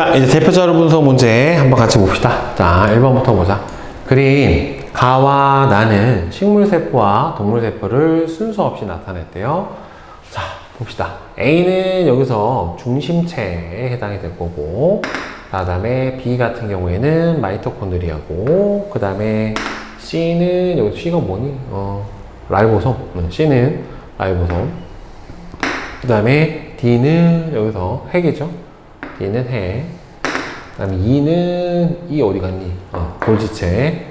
자, 이제 대표자료 분석 문제 한번 같이 봅시다. 자, 1번부터 보자. 그림, 가와 나는 식물세포와 동물세포를 순서 없이 나타냈대요. 자, 봅시다. A는 여기서 중심체에 해당이 될 거고, 그 다음에 B 같은 경우에는 마이토콘드리아고, 그 다음에 C는, 여기 C가 뭐니? 라이보솜. C는 라이보솜. 그 다음에 D는 여기서 핵이죠. D는 핵. 그 다음에 E는, E 어디 갔니? 골지체.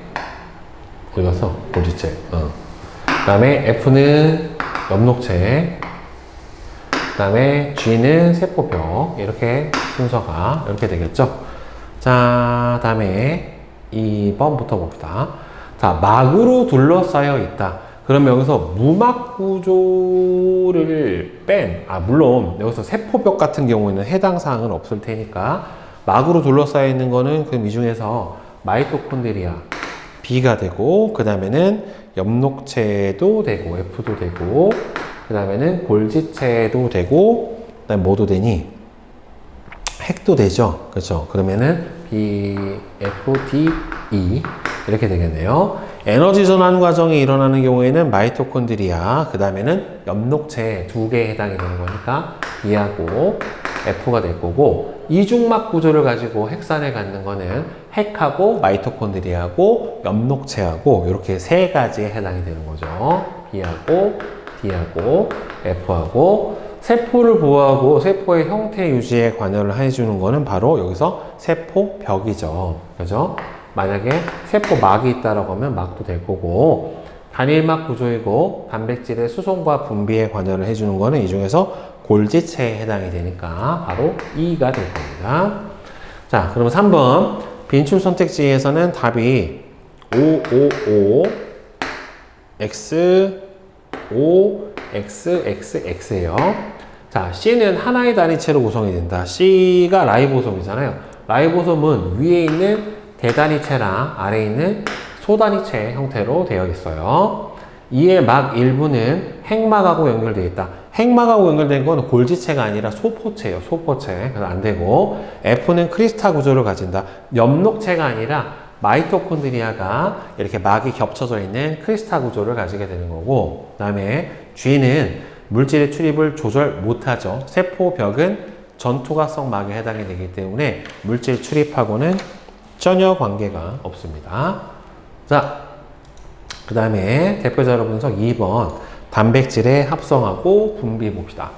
어디 갔어? 골지체. 그 다음에 F는 엽록체. 그 다음에 G는 세포벽. 이렇게 순서가 이렇게 되겠죠. 자, 다음에 2번부터 봅시다. 자, 막으로 둘러싸여 있다. 그럼 여기서 무막 구조를 물론 여기서 세포벽 같은 경우에는 해당 사항은 없을 테니까 막으로 둘러싸여 있는 거는 그럼 이 중에서 마이토콘드리아 B가 되고, 그 다음에는 엽록체도 되고, F도 되고, 그 다음에는 골지체도 되고, 그 다음에 뭐도 되니? 핵도 되죠. 그렇죠. 그러면은 B, F, D, E 이렇게 되겠네요. 에너지 전환 과정이 일어나는 경우에는 마이토콘드리아, 그 다음에는 엽록체 두 개에 해당이 되는 거니까 E하고 F가 될 거고, 이중막 구조를 가지고 핵산을 갖는 거는 핵하고 마이토콘드리아하고 엽록체하고 이렇게 세 가지에 해당이 되는 거죠. B하고 D하고 F하고, 세포를 보호하고 세포의 형태 유지에 관여를 해주는 거는 바로 여기서 세포벽이죠. 그죠? 만약에 세포막이 있다라고 하면 막도 될 거고, 단일막 구조이고 단백질의 수송과 분비에 관여를 해주는 거는 이 중에서 골지체에 해당이 되니까 바로 E가 될 겁니다. 자, 그러면 3번 빈출 선택지에서는 답이 5, 5, 5, X, 5, X, X, X예요. 자, C는 하나의 단위체로 구성이 된다. C가 라이보솜이잖아요. 라이보솜은 위에 있는 대단위체랑 아래에 있는 소단위체 형태로 되어 있어요. 이의 막 일부는 핵막하고 연결되어 있다. 핵막하고 연결된 건 골지체가 아니라 소포체예요. 소포체. 그래서 안 되고, F는 크리스탈 구조를 가진다. 엽록체가 아니라 마이토콘드리아가 이렇게 막이 겹쳐져 있는 크리스탈 구조를 가지게 되는 거고, 그 다음에 G는 물질의 출입을 조절 못하죠. 세포벽은 전투각성 막에 해당이 되기 때문에 물질 출입하고는 전혀 관계가 없습니다. 자, 그 다음에 대표자료 분석 2번 단백질의 합성하고 분비 봅시다.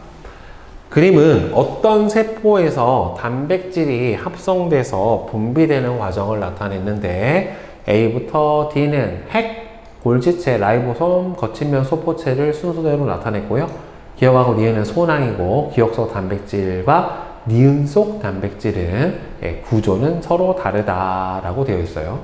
그림은 어떤 세포에서 단백질이 합성돼서 분비되는 과정을 나타냈는데, A부터 D는 핵, 골지체, 라이보솜, 거친면 소포체를 순서대로 나타냈고요. 기억하고 니은은 소낭이고, 기억속 단백질과 니은속 단백질은 구조는 서로 다르다라고 되어 있어요.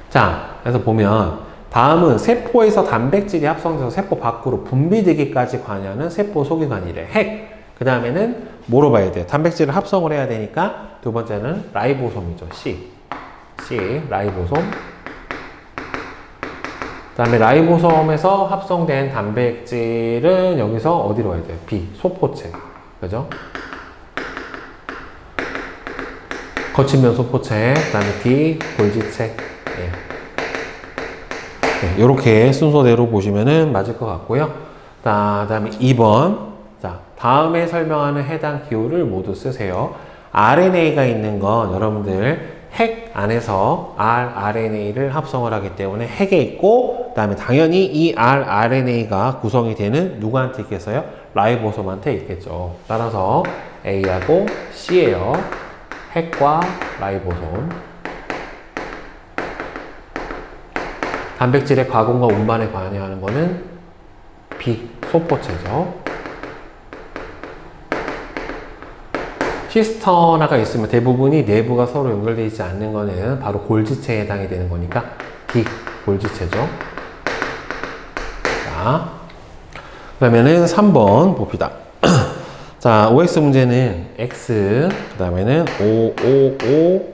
자, 그래서 보면 다음은 세포에서 단백질이 합성돼서 세포 밖으로 분비되기까지 관여하는 세포 소기관이래. 핵. 그 다음에는 뭐로 봐야 돼요? 단백질을 합성을 해야 되니까 두 번째는 라이보솜이죠. C, 라이보솜. 그 다음에 라이보솜에서 합성된 단백질은 여기서 어디로 가야 돼요? B, 소포체. 그죠? 거친면 소포체, 그 다음에 D, 골지체. 이렇게 순서대로 보시면은 맞을 것 같고요. 다음에 2번. 자, 다음에 설명하는 해당 기호를 모두 쓰세요. RNA가 있는 건 여러분들 핵 안에서 rRNA를 합성을 하기 때문에 핵에 있고, 그 다음에 당연히 이 rRNA가 구성이 되는 누구한테 있겠어요? 라이보솜한테 있겠죠. 따라서 A하고 C예요. 핵과 라이보솜. 단백질의 가공과 운반에 관여하는 거는 B, 소포체죠. 시스터나가 있으면 대부분이 내부가 서로 연결되어 있지 않는 거는 바로 골지체에 해당이 되는 거니까 D, 골지체죠. 자, 그러면은 3번 봅시다. 자, OX 문제는 X, 그 다음에는 5, 5, 5,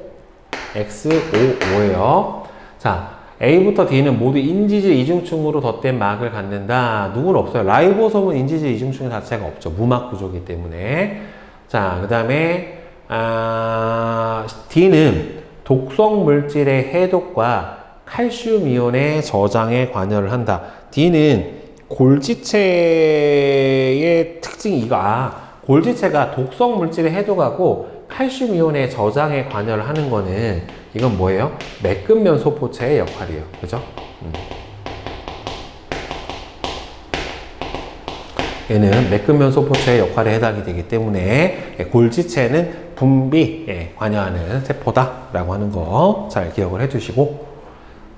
X, 5, 5예요. 자, A부터 D는 모두 인지질 이중층으로 덧댄 막을 갖는다. 누구는 없어요. 라이보솜은 인지질 이중층 자체가 없죠. 무막 구조이기 때문에. 자, 그 다음에 D는 독성 물질의 해독과 칼슘 이온의 저장에 관여를 한다. D는 골지체의 특징이 이거, 골지체가 독성 물질의 해독하고 칼슘 이온의 저장에 관여를 하는 거는 이건 뭐예요? 매끈면 소포체의 역할이에요. 그죠? 얘는 매끈면 소포체의 역할에 해당이 되기 때문에 골지체는 분비에 관여하는 세포다라고 하는 거 잘 기억을 해주시고,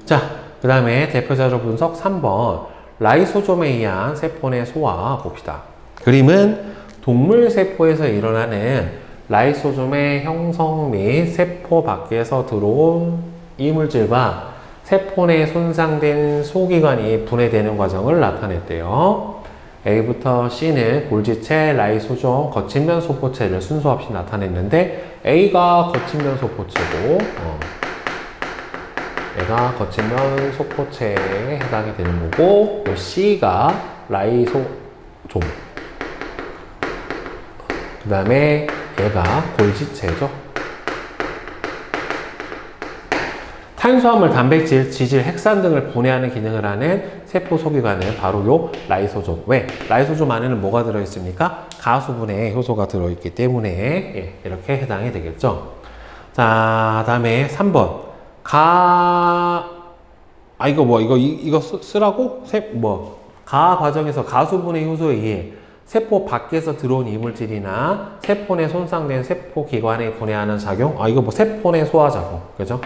자, 그 다음에 대표자료 분석 3번 라이소좀에 의한 세포 내 소화 봅시다. 그림은 동물 세포에서 일어나는 라이소좀의 형성 및 세포 밖에서 들어온 이물질과 세포 내 손상된 소기관이 분해되는 과정을 나타냈대요. A부터 C는 골지체, 라이소좀, 거친면 소포체를 순서 없이 나타냈는데 A가 거친면 소포체고 얘가 거친면 소포체에 해당이 되는 거고, C가 라이소좀, 그 다음에 얘가 골지체죠. 탄수화물, 단백질, 지질, 핵산 등을 분해하는 기능을 하는 세포 소기관은 바로 요 라이소좀. 왜? 라이소좀 안에는 뭐가 들어있습니까? 가수분해 효소가 들어있기 때문에 이렇게 해당이 되겠죠. 자, 다음에 3번 이거 쓰라고? 가 과정에서 가수분해 효소에 의해 세포 밖에서 들어온 이물질이나 세포 내 손상된 세포 기관에 분해하는 작용? 세포 내 소화작용. 그죠?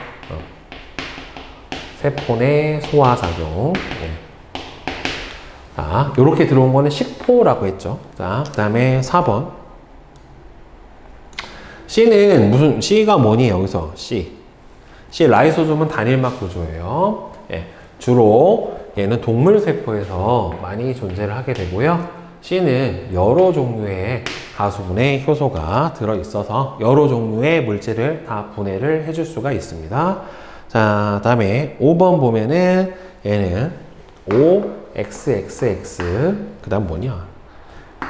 세포 내 소화작용. 자, 요렇게 들어온 거는 식포라고 했죠. 자, 그 다음에 4번. C가 뭐니, 여기서? C 라이소좀은 단일막 구조예요. 주로 얘는 동물 세포에서 많이 존재를 하게 되고요. C는 여러 종류의 가수분해 효소가 들어있어서 여러 종류의 물질을 다 분해를 해줄 수가 있습니다. 자, 다음에 5번 보면은 얘는 OXXX, 그 다음 뭐냐?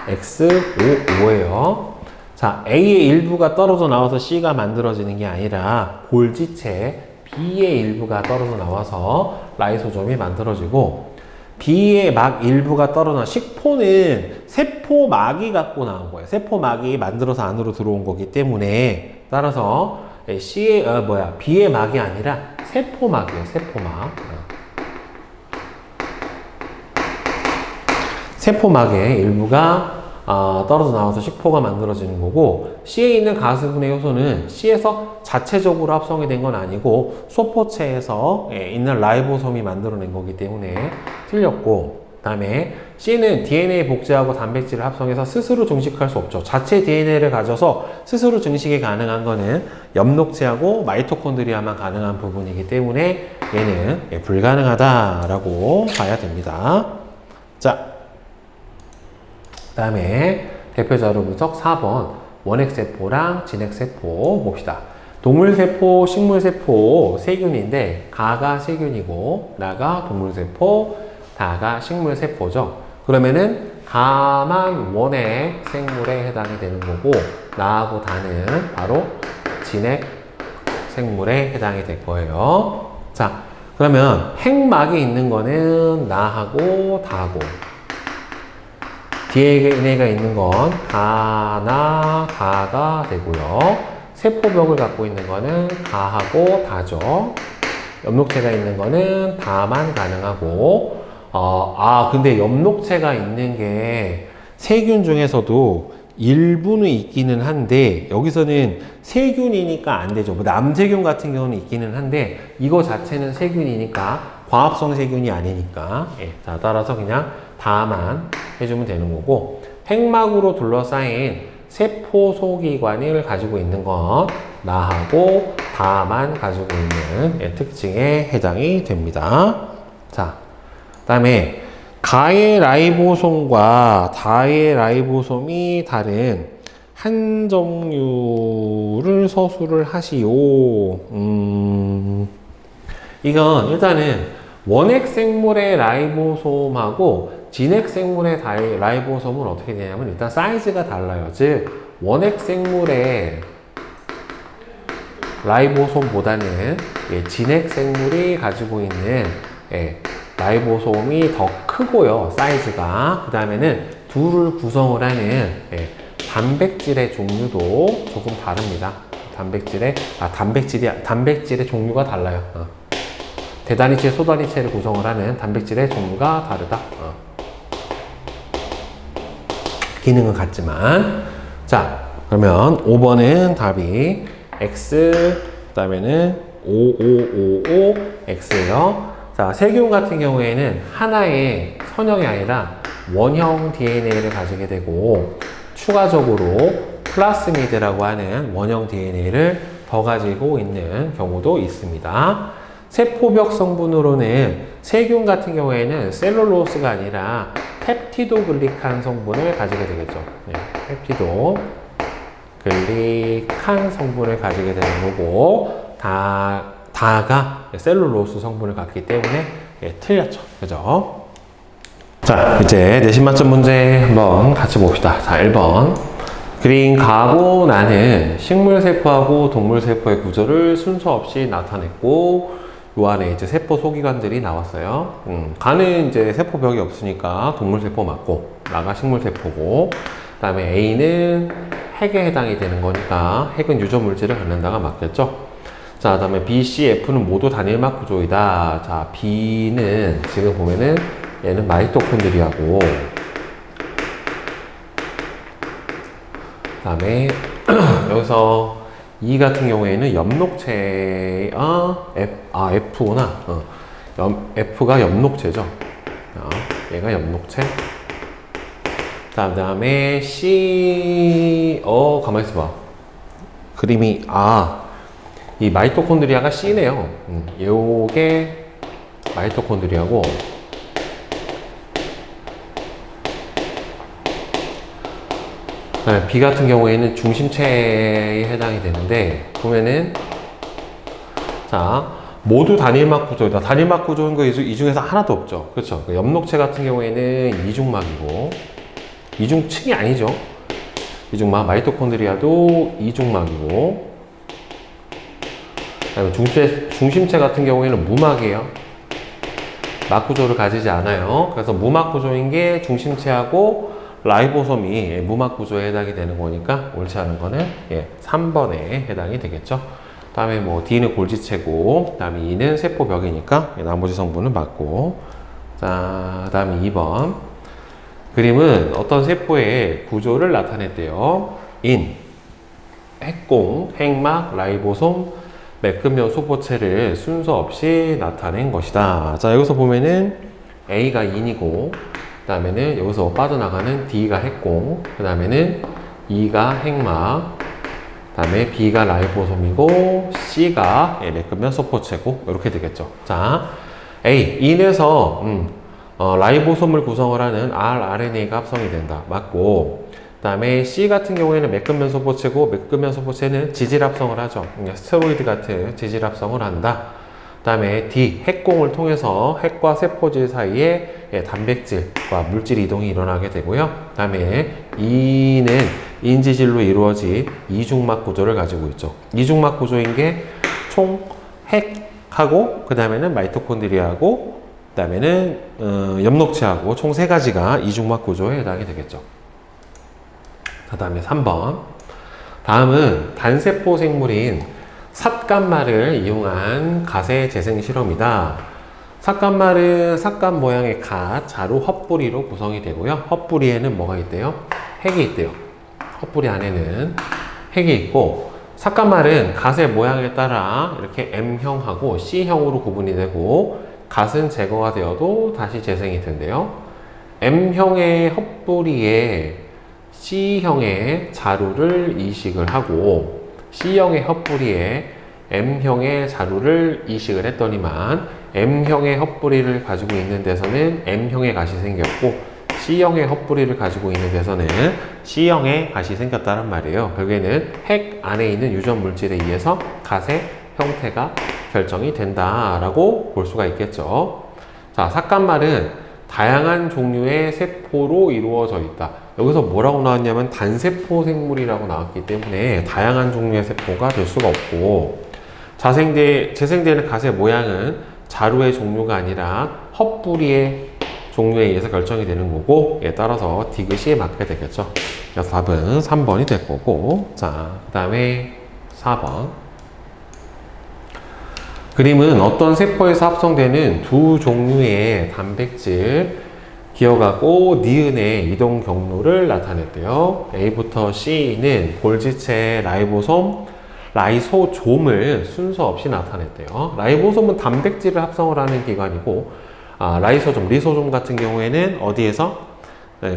XOO예요. 자, A의 일부가 떨어져 나와서 C가 만들어지는 게 아니라 골지체 B의 일부가 떨어져 나와서 라이소좀이 만들어지고, B의 막 일부가 떨어져 식포는 세포막이 갖고 나온 거예요. 세포막이 만들어서 안으로 들어온 거기 때문에, 따라서 B의 막이 아니라 세포막이에요. 세포막의 일부가 떨어져 나와서 식포가 만들어지는 거고, C에 있는 가수분해 효소는 C에서 자체적으로 합성이 된 건 아니고 소포체에서 있는 라이보솜이 만들어낸 거기 때문에 틀렸고, 그 다음에 C는 DNA 복제하고 단백질을 합성해서 스스로 증식할 수 없죠. 자체 DNA를 가져서 스스로 증식이 가능한 거는 엽록체하고 마이토콘드리아만 가능한 부분이기 때문에 얘는 불가능하다라고 봐야 됩니다. 자, 그 다음에 대표자료 분석 4번 원핵세포랑 진핵세포 봅시다. 동물세포, 식물세포 세균인데 가가 세균이고 나가 동물세포, 다가 식물세포죠. 그러면은 가만 원핵 생물에 해당이 되는 거고 나하고 다는 바로 진핵 생물에 해당이 될 거예요. 자, 그러면 핵막이 있는 거는 나하고 다고, DNA가 있는 건 다나 다가 되고요. 세포벽을 갖고 있는 거는 다하고 다죠. 엽록체가 있는 거는 다만 가능하고, 근데 엽록체가 있는 게 세균 중에서도 일부는 있기는 한데, 여기서는 세균이니까 안 되죠. 남세균 같은 경우는 있기는 한데, 이거 자체는 세균이니까, 과합성 세균이 아니니까. 자, 따라서 그냥 다만 해주면 되는 거고, 핵막으로 둘러싸인 세포 소기관을 가지고 있는 건 나하고 다만 가지고 있는 특징에 해당이 됩니다. 자, 그 다음에 가의 라이보솜과 다의 라이보솜이 다른 한 종류를 서술을 하시오. 이건 일단은 원핵 생물의 라이보솜하고 진핵 생물의 라이보솜은 어떻게 되냐면 일단 사이즈가 달라요. 즉 원핵 생물의 라이보솜보다는 진핵 생물이 가지고 있는 라이보솜이 더 크고요, 사이즈가. 그 다음에는 둘을 구성을 하는 단백질의 종류도 조금 다릅니다. 단백질의 종류가 달라요. 대단위체, 소단위체를 구성을 하는 단백질의 종류가 다르다. 기능은 같지만. 자, 그러면 5번은 답이 X, 그 다음에는 5555X예요. 자, 세균 같은 경우에는 하나의 선형이 아니라 원형 DNA를 가지게 되고, 추가적으로 플라스미드라고 하는 원형 DNA를 더 가지고 있는 경우도 있습니다. 세포벽 성분으로는 세균 같은 경우에는 셀룰로스가 아니라 펩티도글리칸 성분을 가지게 되겠죠. 펩티도글리칸 성분을 가지게 되는 거고, 다가 셀룰로스 성분을 갖기 때문에 틀렸죠. 그죠? 자, 이제 내신 만점 문제 한번 같이 봅시다. 자, 1번. 그린 가고나는 식물세포하고 동물세포의 구조를 순서 없이 나타냈고, 요 안에 이제 세포 소기관들이 나왔어요. 가는 이제 세포벽이 없으니까 동물세포 맞고, 나가 식물세포고, 그 다음에 A는 핵에 해당이 되는 거니까 핵은 유전물질을 갖는다가 맞겠죠. 자, 그 다음에 B, C, F는 모두 단일막 구조이다. 자, B는 지금 보면은 얘는 마이토콘드리아고, 그 다음에 여기서 E 같은 경우에는 엽록체, F구나. F가 엽록체죠. 얘가 엽록체. 그 다음에 C, 가만히 있어봐. 그림이, 이 마이토콘드리아가 C네요. 요게 마이토콘드리아고, B 같은 경우에는 중심체에 해당이 되는데, 보면은, 자, 모두 단일막 구조이다. 단일막 구조인 거 이 중에서 하나도 없죠. 그렇죠. 엽록체 같은 경우에는 이중막이고, 이중층이 아니죠. 이중막, 마이토콘드리아도 이중막이고, 그다음에 중심체 같은 경우에는 무막이에요. 막 구조를 가지지 않아요. 그래서 무막 구조인 게 중심체하고 라이보솜이 무막 구조에 해당이 되는 거니까 옳지 않은 거는 3번에 해당이 되겠죠. 다음에 뭐 D는 골지체고, 다음에 E는 세포벽이니까 나머지 성분은 맞고. 자, 다음에 2번. 그림은 어떤 세포의 구조를 나타냈대요. 핵공, 핵막, 라이보솜, 매끈면 소포체를 순서 없이 나타낸 것이다. 자, 여기서 보면은 A가 인이고, 그 다음에는 여기서 빠져나가는 D가 핵공, 그 다음에는 E가 핵막, 그 다음에 B가 라이보솜이고, C가 매끈면 소포체고, 이렇게 되겠죠. 자, A, 인에서 라이보솜을 구성을 하는 rRNA가 합성이 된다. 맞고, 그 다음에 C 같은 경우에는 매끈면 소포체고, 매끈면 소포체는 지질 합성을 하죠. 스테로이드 같은 지질 합성을 한다. 그 다음에 D, 핵공을 통해서 핵과 세포질 사이에 단백질과 물질 이동이 일어나게 되고요. 그 다음에 E는 인지질로 이루어진 이중막 구조를 가지고 있죠. 이중막 구조인 게 총 핵하고, 그 다음에는 마이토콘드리아하고, 그 다음에는 엽록체하고 총 3가지가 이중막 구조에 해당이 되겠죠. 그 다음에 3번. 다음은 단세포 생물인 삿갓말을 이용한 가세 재생 실험이다. 삿갓말은 삿갓 모양의 갓, 자루, 헛뿌리로 구성이 되고요. 헛뿌리에는 뭐가 있대요? 핵이 있대요. 헛뿌리 안에는 핵이 있고, 삿갓말은 갓의 모양에 따라 이렇게 M형하고 C형으로 구분이 되고, 갓은 제거가 되어도 다시 재생이 된대요. M형의 헛뿌리에 C형의 자루를 이식을 하고, C형의 헛뿌리에 M형의 자루를 이식을 했더니만 M형의 헛뿌리를 가지고 있는 데서는 M형의 갓이 생겼고, C형의 헛뿌리를 가지고 있는 데서는 C형의 갓이 생겼다는 말이에요. 결국에는 핵 안에 있는 유전 물질에 의해서 갓의 형태가 결정이 된다라고 볼 수가 있겠죠. 자, 삿갓말은 다양한 종류의 세포로 이루어져 있다. 여기서 뭐라고 나왔냐면 단세포 생물이라고 나왔기 때문에 다양한 종류의 세포가 될 수가 없고, 재생되는 갓의 모양은 자루의 종류가 아니라 헛뿌리의 종류에 의해서 결정이 되는 거고, 이에 따라서 디귿이 맞게 되겠죠. 그래서 답은 3번이 될 거고, 자, 그 다음에 4번. 그림은 어떤 세포에서 합성되는 두 종류의 단백질, 기억하고 니은의 이동 경로를 나타냈대요. A부터 C는 골지체 라이소좀을 순서 없이 나타냈대요. 라이보솜은 단백질을 합성을 하는 기관이고, 리소좀 같은 경우에는 어디에서?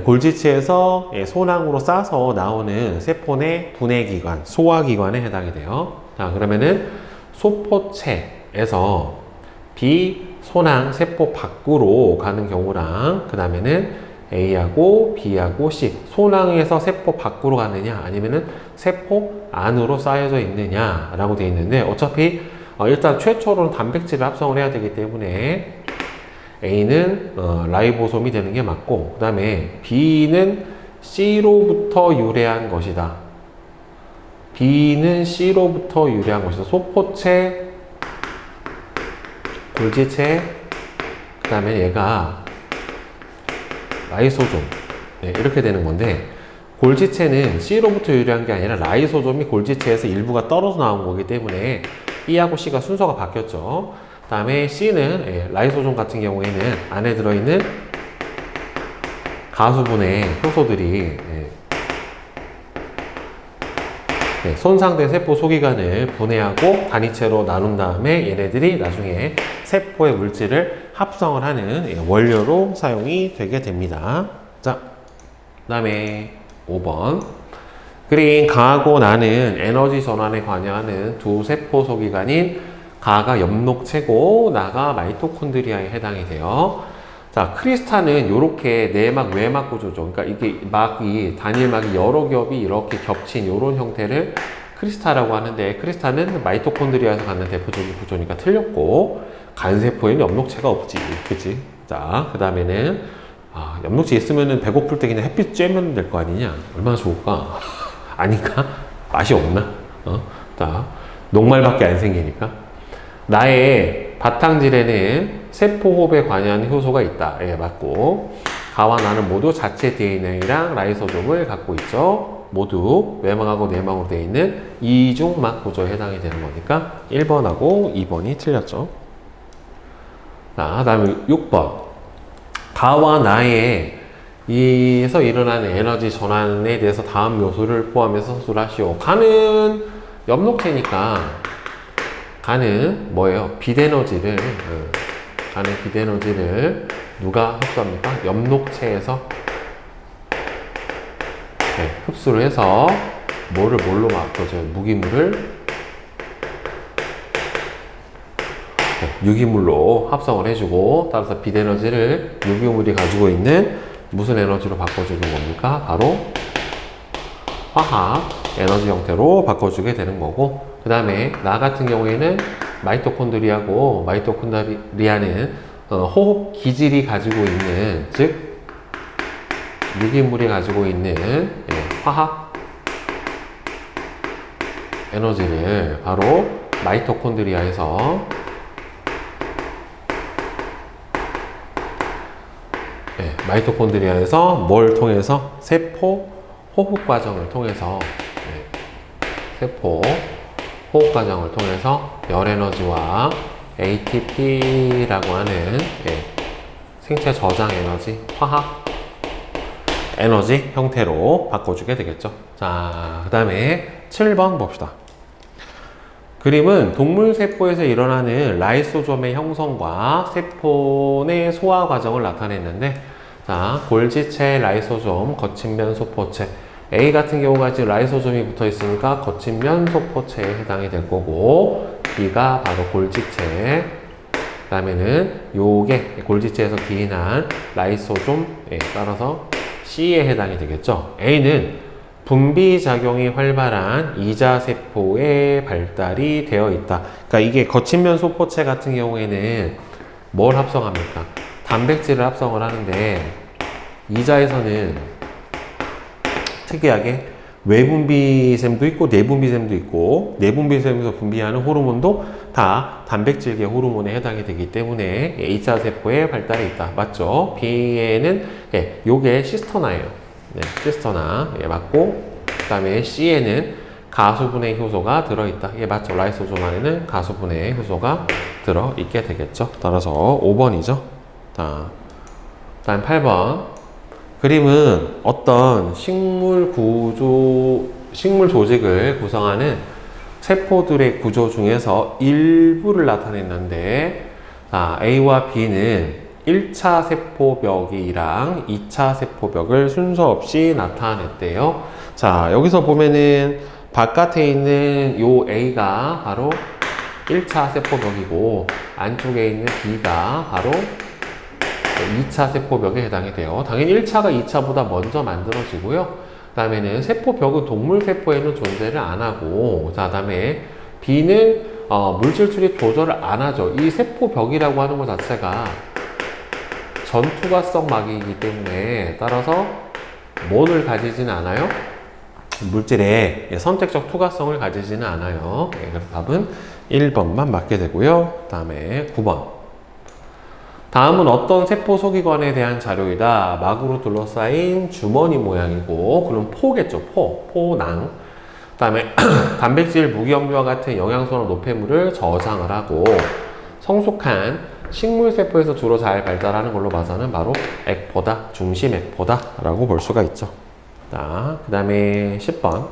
골지체에서 소낭으로 싸서 나오는 세포 내 분해기관, 소화기관에 해당이 돼요. 자, 그러면은 소포체에서 비소낭 세포 밖으로 가는 경우랑, 그 다음에는 A하고 B하고 C, 소낭에서 세포 밖으로 가느냐 아니면은 세포 안으로 쌓여져 있느냐 라고 되어 있는데, 어차피 일단 최초로는 단백질을 합성을 해야 되기 때문에 A는 라이보솜이 되는 게 맞고, 그 다음에 B는 C로부터 유래한 것이다. B는 C로부터 유래한 것이다. 소포체, 골지체, 그 다음에 얘가 라이소좀, 네, 이렇게 되는 건데, 골지체는 C로부터 유래한 게 아니라 라이소좀이 골지체에서 일부가 떨어져 나온 거기 때문에 B하고 C가 순서가 바뀌었죠. 그 다음에 C는 라이소좀 같은 경우에는 안에 들어있는 가수분해 효소들이 손상된 세포 소기관을 분해하고 단위체로 나눈 다음에 얘네들이 나중에 세포의 물질을 합성을 하는 원료로 사용이 되게 됩니다. 자, 그 다음에 5번. 그린 가하고 나는 에너지 전환에 관여하는 두 세포 소기관인 가가 엽록체고 나가 마이토콘드리아에 해당이 돼요. 자, 크리스타는 이렇게 내막, 외막 구조죠. 그러니까 이게 단일막이 여러 겹이 이렇게 겹친 이런 형태를 크리스타라고 하는데, 크리스타는 마이토콘드리아에서 갖는 대표적인 구조니까 틀렸고, 간세포에는 엽록체가 없지. 그치? 자, 그 다음에는, 엽록체 있으면은 배고플 때 그냥 햇빛 쬐면 될 거 아니냐? 얼마나 좋을까? 아닌가? 맛이 없나? 자, 녹말밖에 안 생기니까. 나의 바탕질에는 세포호흡에 관여하는 효소가 있다. 예, 맞고. 가와 나는 모두 자체 DNA랑 라이소좀을 갖고 있죠. 모두 외막하고 내막으로 되어 있는 이중막 구조에 해당이 되는 거니까 1번하고 2번이 틀렸죠. 자, 다음에 6번. 가와 나의 이에서 일어나는 에너지 전환에 대해서 다음 요소를 포함해서 서술하시오. 가는 엽록체니까 가는 뭐예요? 빛에너지를 누가 흡수합니까? 엽록체에서 흡수를 해서 뭘로 바꿔줘요? 무기물을 유기물로 합성을 해주고, 따라서 빛에너지를 유기물이 가지고 있는 무슨 에너지로 바꿔주는 겁니까? 바로 화학 에너지 형태로 바꿔주게 되는 거고, 그 다음에 나 같은 경우에는 마이토콘드리아고, 마이토콘드리아는 호흡 기질이 가지고 있는, 즉 유기물이 가지고 있는 화학 에너지를 바로 마이토콘드리아에서 뭘 통해서? 세포 호흡 과정을 통해서 세포 호흡 과정을 통해서 열 에너지와 ATP라고 하는 생체 저장 에너지, 화학 에너지 형태로 바꿔주게 되겠죠. 자, 그 다음에 7번 봅시다. 그림은 동물 세포에서 일어나는 라이소좀의 형성과 세포 내 소화 과정을 나타냈는데, 자, 골지체 라이소좀, 거친면 소포체. A 같은 경우가 지금 라이소좀이 붙어 있으니까 거친면 소포체에 해당이 될 거고, B가 바로 골지체. 그 다음에는 요게 골지체에서 기인한 라이소좀에 따라서 C에 해당이 되겠죠. A는 분비작용이 활발한 이자세포의 발달이 되어 있다. 그러니까 이게 거친면 소포체 같은 경우에는 뭘 합성합니까? 단백질을 합성을 하는데, 이자에서는 특이하게 외분비샘도 있고 내분비샘도 있고, 내분비샘에서 분비하는 호르몬도 다 단백질계 호르몬에 해당이 되기 때문에 2차 세포의 발달에 있다. 맞죠? B에는 요게 시스터나예요. 네, 시스터나 맞고, 그 다음에 C에는 가수분해 효소가 들어있다. 예, 맞죠? 라이소솜 안에는 가수분해 효소가 들어있게 되겠죠. 따라서 5번이죠. 자, 다음 8번. 그림은 어떤 식물 조직을 구성하는 세포들의 구조 중에서 일부를 나타냈는데, 자, A와 B는 1차 세포벽이랑 2차 세포벽을 순서 없이 나타냈대요. 자, 여기서 보면은 바깥에 있는 요 A가 바로 1차 세포벽이고, 안쪽에 있는 B가 바로 2차 세포벽에 해당이 돼요. 당연히 1차가 2차보다 먼저 만들어지고요. 그 다음에는 세포벽은 동물 세포에는 존재를 안 하고, 자, 다음에 B는 물질 출입 조절을 안 하죠. 이 세포벽이라고 하는 것 자체가 전투가성 막이기 때문에, 따라서 뭐를 가지지는 않아요? 물질의 선택적 투과성을 가지지는 않아요. 그래서 답은 1번만 맞게 되고요. 그 다음에 9번. 다음은 어떤 세포 소기관에 대한 자료이다. 막으로 둘러싸인 주머니 모양이고, 그럼 포겠죠. 포낭. 그 다음에 단백질, 무기염료와 같은 영양소나 노폐물을 저장을 하고, 성숙한 식물세포에서 주로 잘 발달하는 걸로 봐서는 바로 액포다, 중심 액포다 라고 볼 수가 있죠. 자, 그 다음에 10번.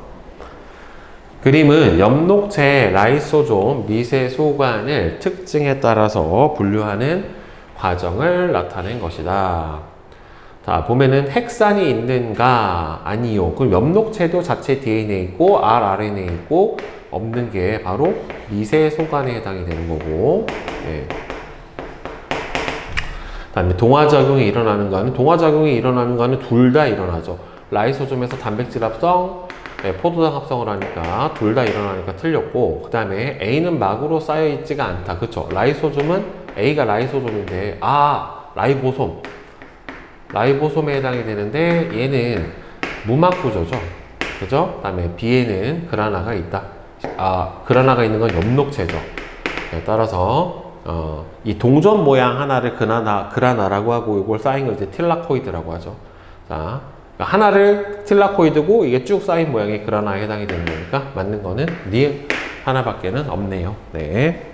그림은 엽록체, 라이소솜, 미세소관을 특징에 따라서 분류하는 과정을 나타낸 것이다. 자, 보면은 핵산이 있는가? 아니요. 그럼 엽록체도 자체 DNA 있고 rRNA 있고 없는 게 바로 미세소관에 해당이 되는 거고, 예. 그다음에 동화작용이 일어나는 거는 둘 다 일어나죠. 라이소솜에서 단백질 합성, 포도당 합성을 하니까 둘 다 일어나니까 틀렸고, 그 다음에 A는 막으로 쌓여 있지가 않다. 그쵸? 라이소솜은 A가 라이소솜인데, 라이보솜에 해당이 되는데, 얘는 무막 구조죠. 그죠? 그 다음에 B에는 그라나가 있다. 그라나가 있는 건 엽록체죠. 따라서 이 동전 모양 하나를 그라나라고 하고, 이걸 쌓인 걸 이제 틸라코이드라고 하죠. 자, 하나를 틸라코이드고 이게 쭉 쌓인 모양이 그라나에 해당이 되는 거니까 맞는 거는 니은 하나밖에는 없네요. 네.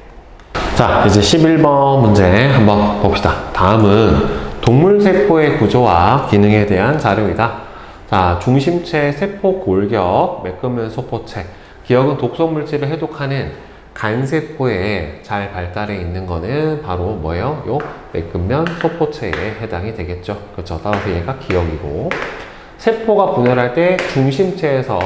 자, 이제 11번 문제 한번 봅시다. 다음은 동물세포의 구조와 기능에 대한 자료이다. 자, 중심체 세포 골격, 매끈면 소포체. 기억은 독성물질을 해독하는 간세포에 잘 발달해 있는 거는 바로 뭐예요? 요 매끈면 소포체에 해당이 되겠죠. 그렇죠. 따라서 얘가 기억이고, 세포가 분열할 때 중심체에서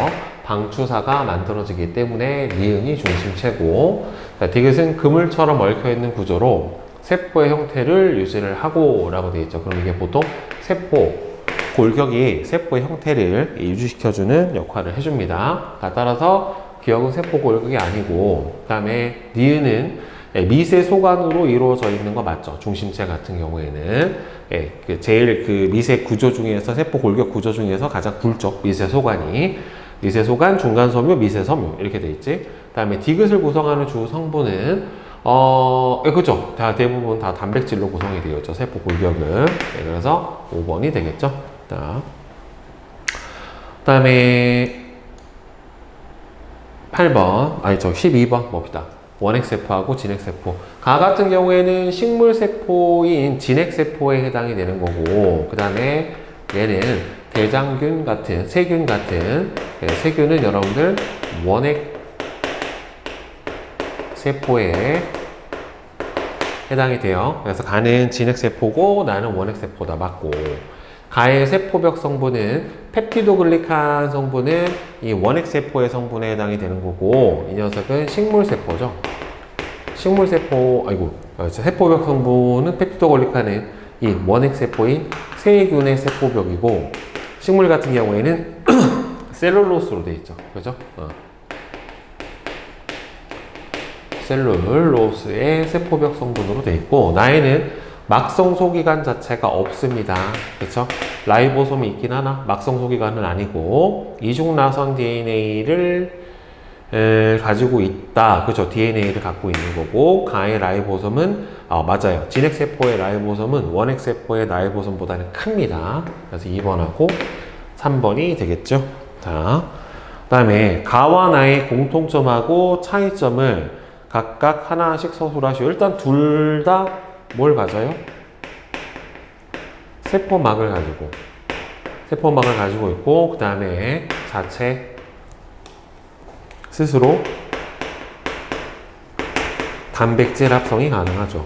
방추사가 만들어지기 때문에 니은이 중심체고, 디귿은 그물처럼 얽혀있는 구조로 세포의 형태를 유지를 하고 라고 되어 있죠. 그럼 이게 보통 세포 골격이 세포의 형태를 유지시켜주는 역할을 해줍니다. 따라서 기억은 세포 골격이 아니고, 그 다음에 니은은 미세 소관으로 이루어져 있는 거 맞죠? 중심체 같은 경우에는 제일 그 미세 구조 중에서, 세포 골격 구조 중에서 가장 굵죠. 미세 소관이. 미세 소관, 중간 섬유, 미세 섬유 이렇게 돼 있지. 그 다음에 디귿을 구성하는 주 성분은 그죠? 대부분 다 단백질로 구성이 되어 있죠. 세포 골격은. 그래서 5번이 되겠죠. 자, 그 다음에 8번, 12번 봅시다. 원핵세포하고 진핵세포. 가 같은 경우에는 식물세포인 진핵세포에 해당이 되는 거고, 그 다음에 얘는 대장균 같은, 세균 같은, 세균은 여러분들 원핵세포에 해당이 돼요. 그래서 가는 진핵세포고 나는 원핵세포다. 맞고, 가의 세포벽 성분은 펩티도글리칸 성분은 이 원핵세포의 성분에 해당이 되는 거고, 이 녀석은 식물세포죠. 세포벽 성분은 펩티도글리칸은 이 원핵세포인 세균의 세포벽이고, 식물 같은 경우에는 셀룰로스로 되어 있죠. 그죠? 셀룰로스의 세포벽 성분으로 되어 있고, 나에는 막성 소기관 자체가 없습니다. 그렇죠? 라이보솜이 있긴 하나 막성 소기관은 아니고, 이중 나선 DNA를 가지고 있다. 그죠? DNA를 갖고 있는 거고, 가의 라이보솜은, 맞아요. 진핵세포의 라이보솜은 원핵세포의 라이보솜보다는 큽니다. 그래서 2번하고 3번이 되겠죠. 자, 그 다음에 가와 나의 공통점하고 차이점을 각각 하나씩 서술하시오. 일단 둘 다 뭘 가져요? 세포막을 가지고 있고, 그 다음에 자체 스스로 단백질 합성이 가능하죠.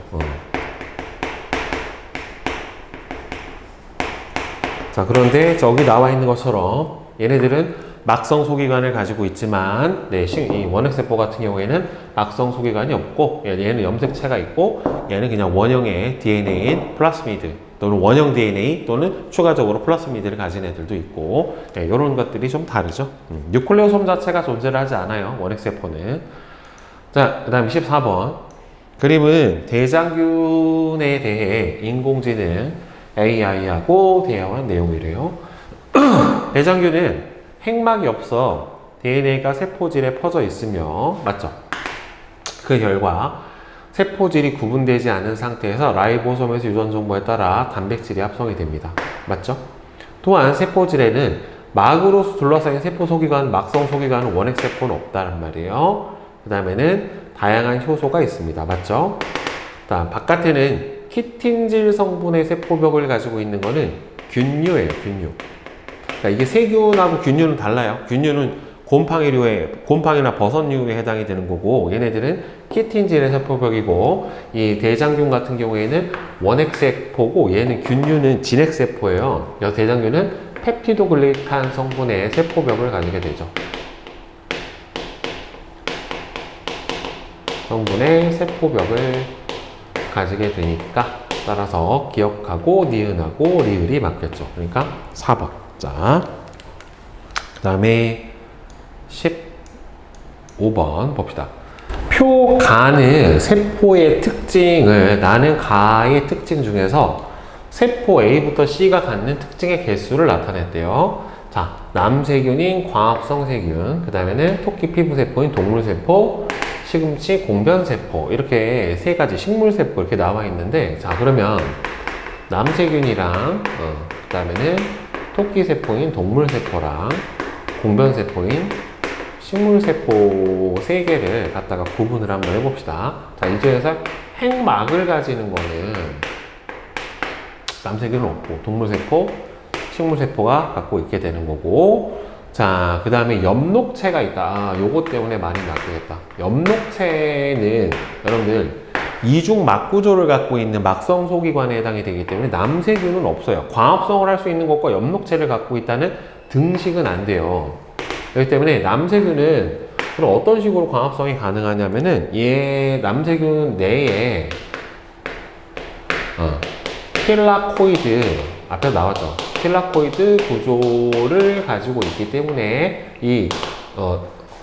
자, 그런데 저기 나와 있는 것처럼 얘네들은 막성 소기관을 가지고 있지만, 이 원핵세포 같은 경우에는 막성 소기관이 없고, 얘는 염색체가 있고, 얘는 그냥 원형의 DNA인 플라스미드 또는 원형 DNA 또는 추가적으로 플라스미드를 가진 애들도 있고, 이런 것들이 좀 다르죠. 뉴클레오솜 자체가 존재를 하지 않아요, 원핵세포는. 자, 그 다음 14번. 그림은 대장균에 대해 인공지능 AI하고 대화한 내용이래요. 대장균은 핵막이 없어 DNA가 세포질에 퍼져 있으며, 맞죠? 그 결과 세포질이 구분되지 않은 상태에서 라이보솜에서 유전 정보에 따라 단백질이 합성이 됩니다. 맞죠? 또한 세포질에는 막으로 둘러싸인 세포 소기관, 막성 소기관은 원핵세포는 없다는 말이에요. 그 다음에는 다양한 효소가 있습니다. 맞죠? 다음 바깥에는 키틴질 성분의 세포벽을 가지고 있는 거는 균류예요. 균류. 그러니까 이게 세균하고 균류는 달라요. 균류는 곰팡이나 버섯류에 해당이 되는 거고, 얘네들은 키틴질의 세포벽이고, 이 대장균 같은 경우에는 원핵세포고, 얘는 균류는 진핵세포예요. 그래서 대장균은 펩티도글리칸 성분의 세포벽을 가지게 되죠. 성분의 세포벽을 가지게 되니까 따라서 기억하고 니은하고 리을이 맞겠죠. 그러니까 4번. 자, 그 다음에 15번 봅시다. 표가는 세포의 특징을, 나는 가의 특징 중에서 세포 A부터 C가 갖는 특징의 개수를 나타냈대요. 자, 남세균인 광합성 세균, 그 다음에는 토끼 피부세포인 동물세포, 시금치 공변세포, 이렇게 세 가지 식물세포 이렇게 나와 있는데, 자, 그러면 남세균이랑 그 다음에는 토끼세포인 동물세포랑 공변세포인 식물세포 세 개를 갖다가 구분을 한번 해봅시다. 자, 이 중에서 핵막을 가지는 거는 남세균은 없고, 동물세포, 식물세포가 갖고 있게 되는 거고, 자, 그 다음에 엽록체가 있다. 요거 때문에 많이 낚이겠다. 엽록체는 여러분들 이중막 구조를 갖고 있는 막성 소기관에 해당이 되기 때문에 남세균은 없어요. 광합성을 할 수 있는 것과 엽록체를 갖고 있다는 등식은 안 돼요. 그렇기 때문에 남세균은 그럼 어떤 식으로 광합성이 가능하냐면은 남세균 내에 틸라코이드, 앞에 나왔죠. 틸라코이드 구조를 가지고 있기 때문에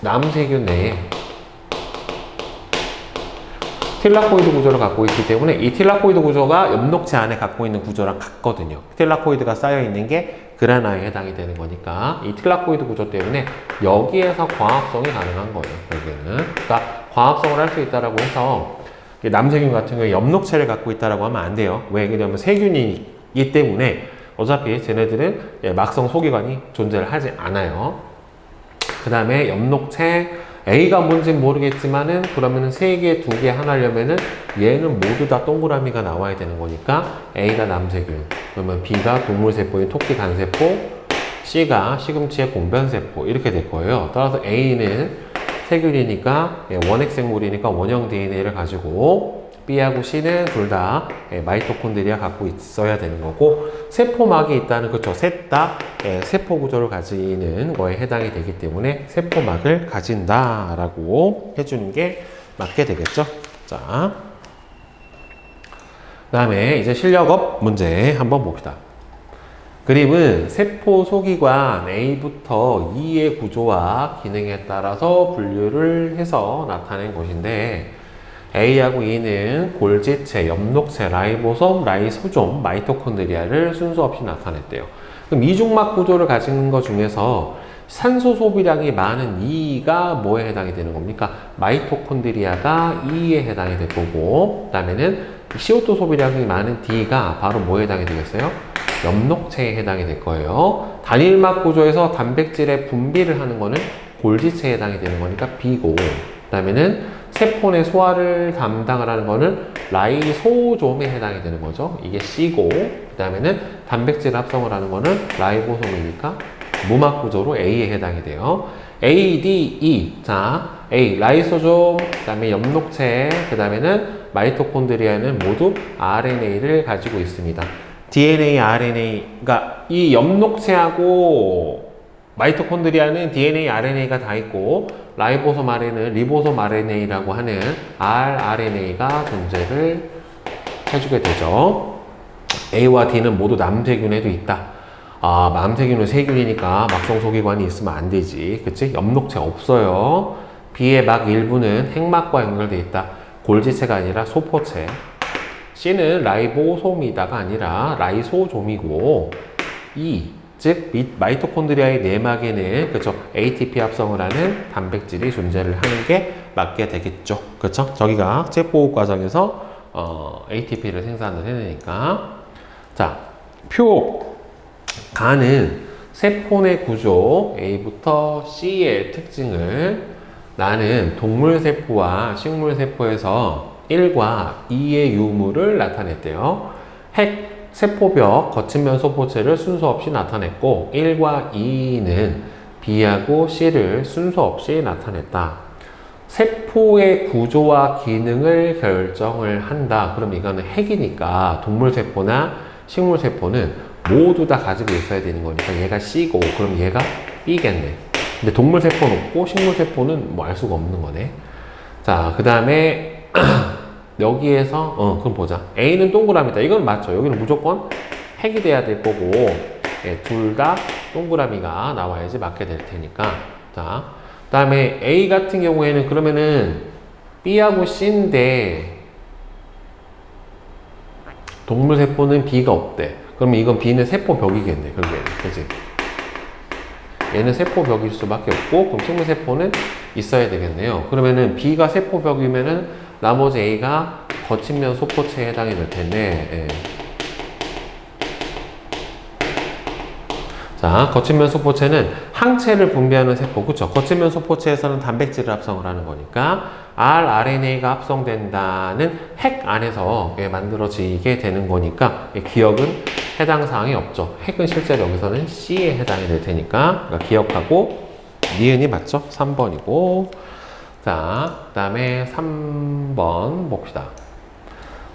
남세균 내에 틸라코이드 구조를 갖고 있기 때문에 이 틸라코이드 구조가 엽록체 안에 갖고 있는 구조랑 같거든요. 틸라코이드가 쌓여 있는 게 그라나에 해당이 되는 거니까 이 틸라코이드 구조 때문에 여기에서 광합성이 가능한 거예요. 여기는. 그러니까 광합성을 할 수 있다라고 해서 남세균 같은 경우에 엽록체를 갖고 있다라고 하면 안 돼요. 왜? 왜냐면 세균이기 때문에 어차피 쟤네들은 막성 소기관이 존재를 하지 않아요. 그 다음에 엽록체 A가 뭔지는 모르겠지만은 그러면은 3개, 2개 하나려면은 얘는 모두 다 동그라미가 나와야 되는 거니까 A가 남세균, 그러면 B가 동물세포인 토끼 간세포, C가 시금치의 공변세포 이렇게 될 거예요. 따라서 A는 세균이니까 원핵생물이니까 원형 DNA를 가지고, B하고 C는 둘 다 마이토콘드리아 갖고 있어야 되는 거고, 세포막이 있다는, 그쵸, 셋 다 세포 구조를 가지는 거에 해당이 되기 때문에 세포막을 가진다라고 해주는 게 맞게 되겠죠. 자, 그 다음에 이제 실력업 문제 한번 봅시다. 그림은 세포 소기관 A부터 E의 구조와 기능에 따라서 분류를 해서 나타낸 것인데, A하고 E는 골지체, 엽록체, 라이보솜, 라이소솜, 마이토콘드리아를 순서 없이 나타냈대요. 그럼 이중막 구조를 가진 것 중에서 산소 소비량이 많은 E가 뭐에 해당이 되는 겁니까? 마이토콘드리아가 E에 해당이 될 거고, 그 다음에는 CO2 소비량이 많은 D가 바로 뭐에 해당이 되겠어요? 엽록체에 해당이 될 거예요. 단일막 구조에서 단백질의 분비를 하는 거는 골지체에 해당이 되는 거니까 B고, 그 다음에는 세포 내 소화를 담당을 하는 거는 라이소좀에 해당이 되는 거죠. 이게 C고, 그 다음에는 단백질 합성을 하는 거는 라이보솜이니까 무막 구조로 A에 해당이 돼요. A, D, E. 자, A, 라이소좀, 그 다음에 엽록체, 그 다음에는 마이토콘드리아는 모두 RNA를 가지고 있습니다. DNA, RNA가 이 엽록체하고 마이토콘드리아는 DNA, RNA가 다 있고 라이보솜 RNA는 리보솜 RNA라고 하는 rRNA가 존재를 해주게 되죠. A와 D는 모두 남세균에도 있다. 아, 남세균은 세균이니까 막성소기관이 있으면 안 되지. 그치? 엽록체 없어요. B의 막 일부는 핵막과 연결되어 있다. 골지체가 아니라 소포체. C는 라이보솜이다가 아니라 라이소좀이고, E, 즉 마이토콘드리아의 내막에는 그쵸 ATP 합성을 하는 단백질이 존재를 하는 게 맞게 되겠죠. 그쵸? 저기가 세포 과정에서 ATP를 생산을 해내니까. 자, 표가는 세포 내 구조 A부터 C의 특징을 나는 동물세포와 식물세포에서 1과 2의 유무를 나타냈대요. 세포벽, 거친면 소포체를 순서 없이 나타냈고 1과 2는 B하고 C를 순서 없이 나타냈다. 세포의 구조와 기능을 결정을 한다. 그럼 이거는 핵이니까 동물세포나 식물세포는 모두 다 가지고 있어야 되는 거니까 얘가 C고 그럼 얘가 B겠네. 근데 동물세포는 없고 식물세포는 뭐 알 수가 없는 거네. 자, 그 다음에 여기에서 그럼 보자. A는 동그라미다. 이건 맞죠. 여기는 무조건 핵이 돼야 될 거고 둘 다 동그라미가 나와야지 맞게 될 테니까. 자, 그 다음에 A 같은 경우에는 그러면은 B하고 C인데 동물세포는 B가 없대. 그러면 이건 B는 세포벽이겠네. 결국에는. 그치? 얘는 세포벽일 수밖에 없고 그럼 식물세포는 있어야 되겠네요. 그러면은 B가 세포벽이면은 나머지 A가 거친면 소포체에 해당이 될 텐데, 예. 자, 거친면 소포체는 항체를 분비하는 세포, 그쵸? 거친면 소포체에서는 단백질을 합성을 하는 거니까 rRNA가 합성된다는 핵 안에서 만들어지게 되는 거니까 기억은 해당 사항이 없죠. 핵은 실제로 여기서는 C에 해당이 될 테니까 그러니까 기억하고 니은이 맞죠? 3번이고 자, 그 다음에 3번 봅시다.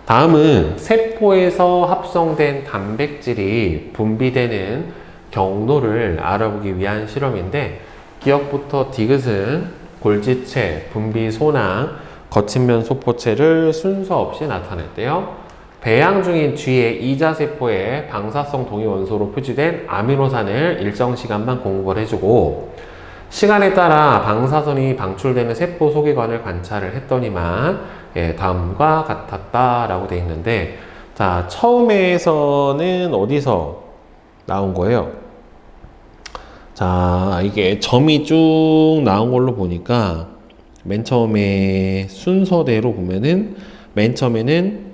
다음은 세포에서 합성된 단백질이 분비되는 경로를 알아보기 위한 실험인데 기억부터 디귿은 골지체, 분비 소낭, 거친면 소포체를 순서 없이 나타냈대요. 배양 중인 뒤에 2자 세포에 방사성 동위 원소로 표시된 아미노산을 일정 시간만 공급을 해주고 시간에 따라 방사선이 방출되는 세포 소기관을 관찰을 했더니만 다음과 같았다라고 되어 있는데 자 처음에서는 어디서 나온 거예요? 자 이게 점이 쭉 나온 걸로 보니까 맨 처음에 순서대로 보면은 맨 처음에는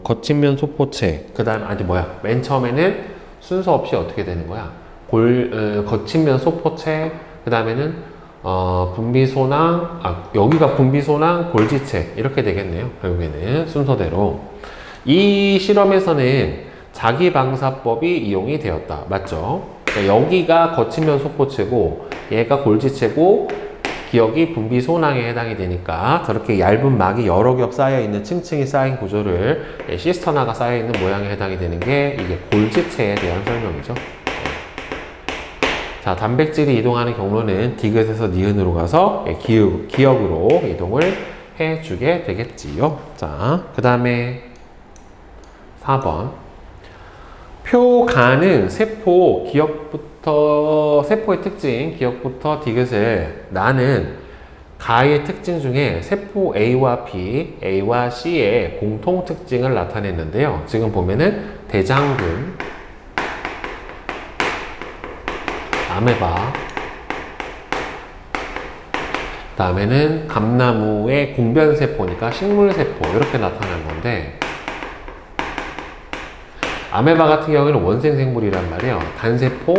거친면 소포체 그 다음 맨 처음에는 순서 없이 어떻게 되는 거야? 거친면 소포체 그 다음에는 분비소낭 여기가 분비소낭 골지체 이렇게 되겠네요. 결국에는 순서대로 이 실험에서는 자기방사법이 이용이 되었다. 맞죠? 그러니까 여기가 거친면 소포체고 얘가 골지체고 기억이 분비소낭에 해당이 되니까 저렇게 얇은 막이 여러 겹 쌓여있는 층층이 쌓인 구조를 시스터나가 쌓여있는 모양에 해당이 되는 게 이게 골지체에 대한 설명이죠. 자, 단백질이 이동하는 경로는 디귿에서 니은으로 가서 기역으로 이동을 해주게 되겠지요. 자, 그 다음에 4번. 표가는 세포의 특징, 기역부터 디귿을 나는 가의 특징 중에 세포 A와 B, A와 C의 공통 특징을 나타냈는데요. 지금 보면은 대장균, 아메바, 다음에는 감나무의 공변세포니까 식물세포 이렇게 나타난 건데, 아메바 같은 경우에는 원생생물이란 말이에요. 단세포,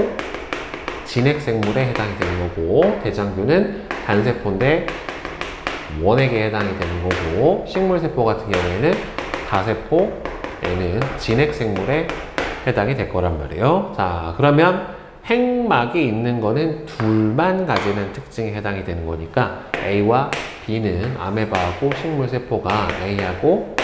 진핵생물에 해당이 되는 거고, 대장균은 단세포인데 원액에 해당이 되는 거고, 식물세포 같은 경우에는 다세포에는 진핵생물에 해당이 될 거란 말이에요. 자, 그러면 핵막이 있는 거는 둘만 가지는 특징에 해당이 되는 거니까 A와 B는 아메바하고 식물세포가 A하고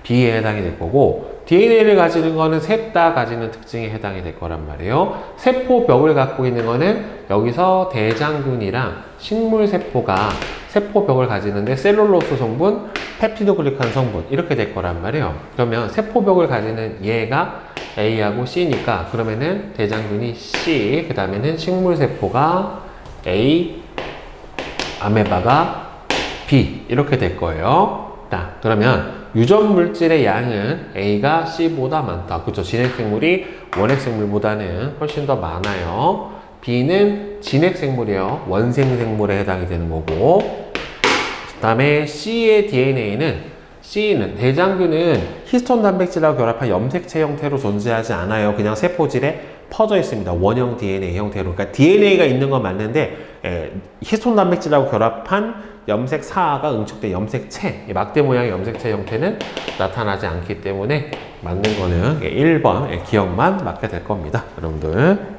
B에 해당이 될 거고, DNA를 가지는 거는 셋 다 가지는 특징에 해당이 될 거란 말이에요. 세포벽을 갖고 있는 거는 여기서 대장균이랑 식물세포가 세포벽을 가지는데 셀룰로스 성분, 펩티도글리칸 성분 이렇게 될 거란 말이에요. 그러면 세포벽을 가지는 얘가 A하고 C니까 그러면은 대장균이 C, 그 다음에는 식물세포가 A, 아메바가 B 이렇게 될 거예요. 자, 그러면 유전 물질의 양은 A가 C보다 많다. 그렇죠? 진핵생물이 원핵생물보다는 훨씬 더 많아요. B는 진핵생물이에요. 원생생물에 해당이 되는 거고, 그 다음에 C의 C는 대장균은 히스톤 단백질하고 결합한 염색체 형태로 존재하지 않아요. 그냥 세포질에 퍼져 있습니다. 원형 DNA 형태로. 그러니까 DNA가 있는 건 맞는데 히스톤 단백질하고 결합한 염색 사아가 응축된 염색체, 막대 모양의 염색체 형태는 나타나지 않기 때문에 맞는 거는 1번 기억만 맞게 될 겁니다. 여러분들.